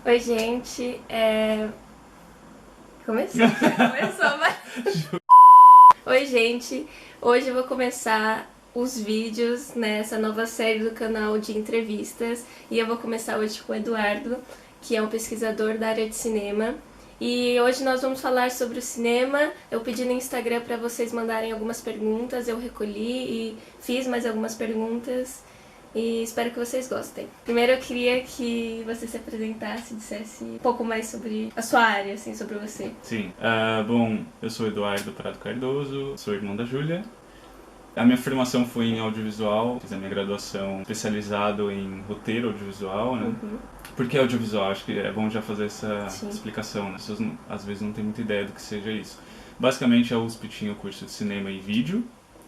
Oi, gente. Começou, já começou, mas... Oi, gente. Hoje eu vou começar os vídeos nessa nova série do canal de entrevistas. E eu vou começar hoje com o Eduardo, que é um pesquisador da área de cinema. E hoje nós vamos falar sobre o cinema. Eu pedi no Instagram para vocês mandarem algumas perguntas, eu recolhi e fiz mais algumas perguntas. E espero que vocês gostem. Primeiro eu queria que você se apresentasse, dissesse um pouco mais sobre a sua área, assim, sobre você. Sim. Bom, eu sou Eduardo Prado Cardoso, sou irmão da Júlia. A minha formação foi em audiovisual, fiz a minha graduação especializado em roteiro audiovisual, né? Por que audiovisual? Acho que é bom já fazer essa explicação, né? As pessoas às vezes não têm muita ideia do que seja isso. Basicamente a USP tinha o curso de cinema e vídeo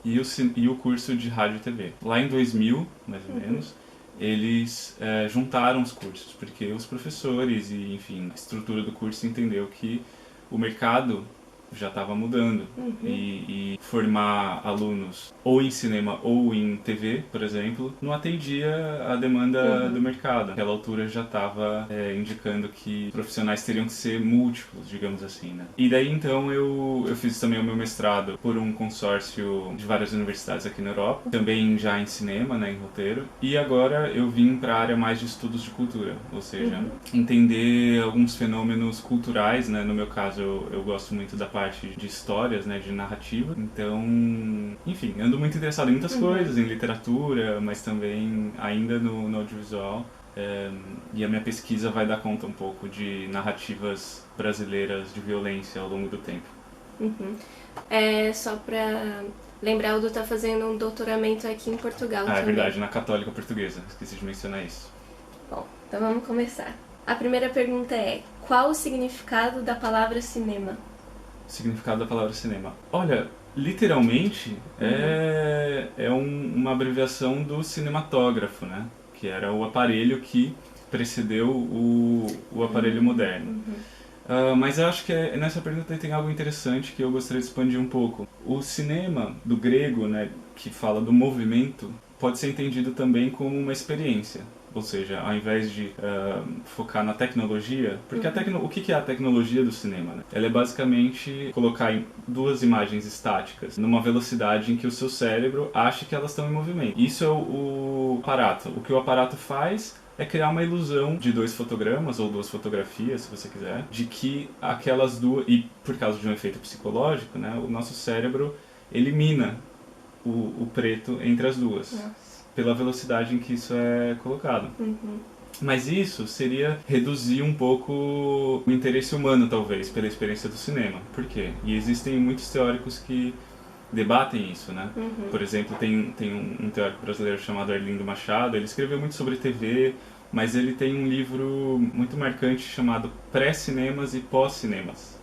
e o curso de rádio e TV. Lá em 2000, mais ou menos, eles juntaram os cursos, porque os professores e, enfim, a estrutura do curso entendeu que o mercado já estava mudando e formar alunos ou em cinema ou em TV, por exemplo, não atendia a demanda do mercado. Naquela altura já estava indicando que profissionais teriam que ser múltiplos, digamos assim, né? E daí então eu fiz também o meu mestrado por um consórcio de várias universidades aqui na Europa, também já em cinema, né, em roteiro, e agora eu vim para a área mais de estudos de cultura, ou seja, entender alguns fenômenos culturais, né? No meu caso eu gosto muito da parte de histórias, né, de narrativa. Então, enfim, ando muito interessado em muitas coisas, em literatura, mas também ainda no audiovisual. E a minha pesquisa vai dar conta um pouco de narrativas brasileiras de violência ao longo do tempo. Só pra lembrar, o Du tá fazendo um doutoramento aqui em Portugal também. É verdade, na Católica Portuguesa, esqueci de mencionar isso. Bom, então vamos começar. A primeira pergunta é: qual o significado da palavra cinema? Significado da palavra cinema. Olha, literalmente é uma abreviação do cinematógrafo, né? Que era o aparelho que precedeu o aparelho moderno. Mas eu acho que nessa pergunta tem algo interessante que eu gostaria de expandir um pouco. O cinema, do grego, né, que fala do movimento, pode ser entendido também como uma experiência. Ou seja, ao invés de focar na tecnologia, porque o que é a tecnologia do cinema? Né? Ela é basicamente colocar duas imagens estáticas numa velocidade em que o seu cérebro acha que elas estão em movimento. Isso é o aparato. O que o aparato faz é criar uma ilusão de dois fotogramas, ou duas fotografias, se você quiser, de que aquelas duas, e por causa de um efeito psicológico, né, o nosso cérebro elimina o preto entre as duas. Nossa. Pela velocidade em que isso é colocado. Mas isso seria reduzir um pouco o interesse humano, talvez, pela experiência do cinema. Por quê? E existem muitos teóricos que debatem isso, né? Por exemplo, tem um teórico brasileiro chamado Arlindo Machado, ele escreveu muito sobre TV, mas ele tem um livro muito marcante chamado Pré-Cinemas e Pós-Cinemas.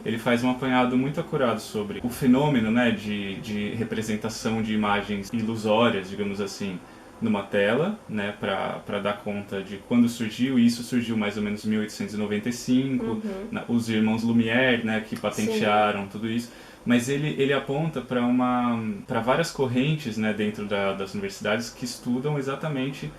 Ele faz um apanhado muito acurado sobre o fenômeno, né, de representação de imagens ilusórias, digamos assim, numa tela, né, para dar conta de quando surgiu. E isso surgiu mais ou menos em 1895, os irmãos Lumière, né, que patentearam tudo isso. Mas ele aponta para várias correntes, né, dentro das universidades que estudam exatamente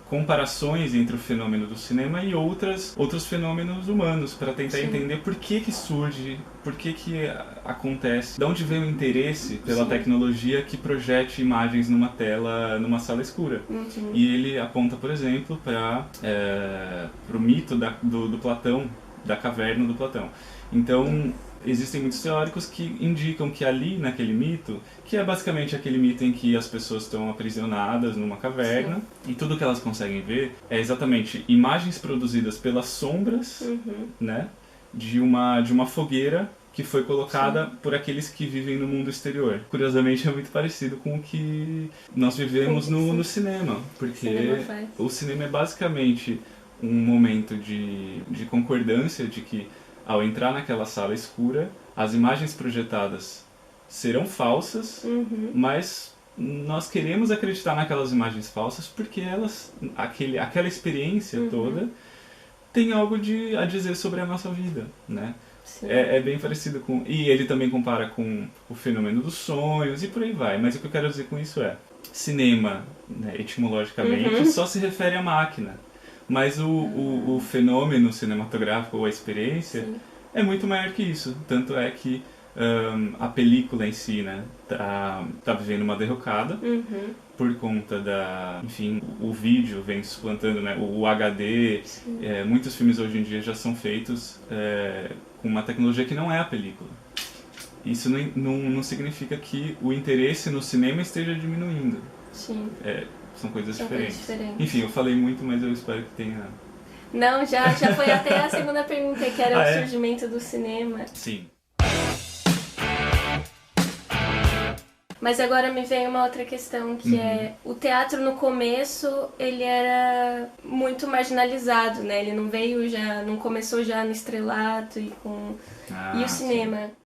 comparações entre o fenômeno do cinema e outros fenômenos humanos, para tentar entender por que surge, por que acontece, de onde vem o interesse pela tecnologia que projete imagens numa tela, numa sala escura. E ele aponta, por exemplo, para o mito do Platão, da caverna do Platão. Então, existem muitos teóricos que indicam que ali, naquele mito, que é basicamente aquele mito em que as pessoas estão aprisionadas numa caverna, e tudo que elas conseguem ver é exatamente imagens produzidas pelas sombras, né, de uma fogueira que foi colocada por aqueles que vivem no mundo exterior. Curiosamente é muito parecido com o que nós vivemos no cinema, porque o cinema é basicamente um momento de concordância de que ao entrar naquela sala escura, as imagens projetadas serão falsas, mas nós queremos acreditar naquelas imagens falsas porque aquela experiência toda tem algo a dizer sobre a nossa vida, né? É bem parecido com... E ele também compara com o fenômeno dos sonhos e por aí vai. Mas o que eu quero dizer com isso cinema, né, etimologicamente, só se refere à máquina. Mas o fenômeno cinematográfico ou a experiência Sim. é muito maior que isso. Tanto é que a película em si, né, tá vivendo uma derrocada Uhum. por conta da... Enfim, o vídeo vem suplantando, né, o HD. Muitos filmes hoje em dia já são feitos com uma tecnologia que não é a película. Isso não significa que o interesse no cinema esteja diminuindo. Sim. São coisas São diferentes. coisas diferentes. Enfim, eu falei muito, mas eu espero que tenha... Não, já foi até a segunda pergunta, que era o é? surgimento do cinema. Sim. Mas agora me vem uma outra questão, que é o teatro no começo, ele era muito marginalizado, né? Ele não começou já no estrelato e com... E o cinema?